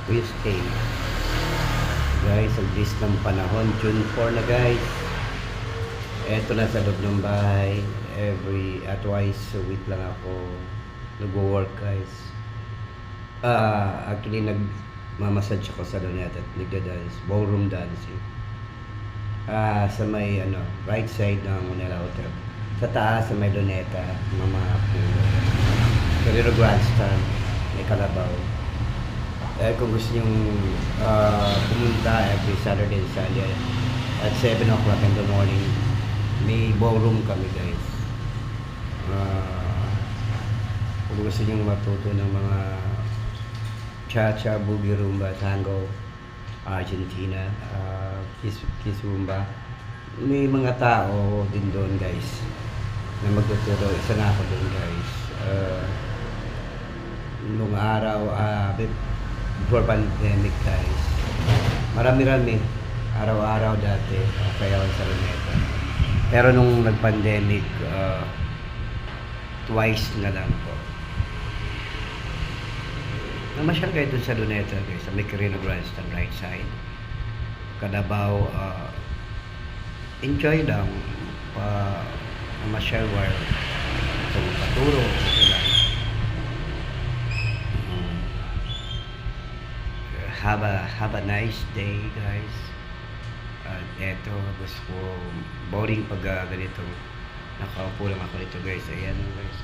Wednesday. Guys, ang list ng panahon, June 4 na guys. Eto na sa loob ng bahay. Twice a week lang ako nag-work guys. Actually nagmamassage ako sa Luneta at nagda-dance, ballroom dancing. Sa may right side ng Manila Hotel. Sa taas sa may Luneta, mga pulo. Carrero Grandstand, may Kalabaw. Kung gusto nyo pumunta every Saturday and Sunday at 7 o'clock in the morning, may ballroom kami guys. Kung gusto nyo matuto ng mga cha-cha, boogie, rumba, tango, Argentina, kizumba, may mga tao din doon guys na magtuturo. Isa na ako doon guys. Nung araw, before pandemic guys, marami-rami araw-araw dati kaya sa Luneta. Pero nung nag-pandemic, twice na lang po. Namasyal kayo dun sa Luneta guys, sa may Carrero Grandstand right side, Kalabaw. Enjoy lang, namasyal while kung paturo, okay lang. Have a nice day guys. Eto, gusto ko boring pag ganito nakaupo lang ako dito guys. Ayan guys,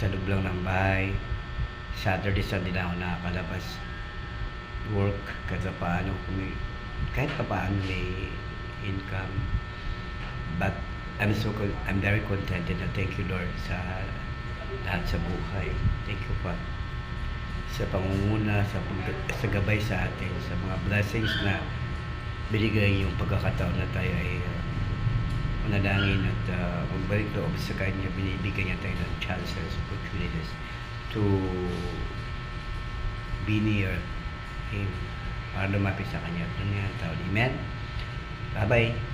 sa loob lang ng bahay. Saturday, Sunday na ako nakakalabas work kahit paano, kahit paano may income. But I'm very contented na thank you Lord sa lahat sa buhay. Thank you pa sa pangunguna, sa gabay sa atin, sa mga blessings na binigay yung pagkakataon na tayo ay manalangin at magbalik loob sa Kanya. Binibigyan niya tayo ng chances, opportunities to be near Him para lumapit sa Kanya. Ito niya ang tao. Amen? Bye-bye.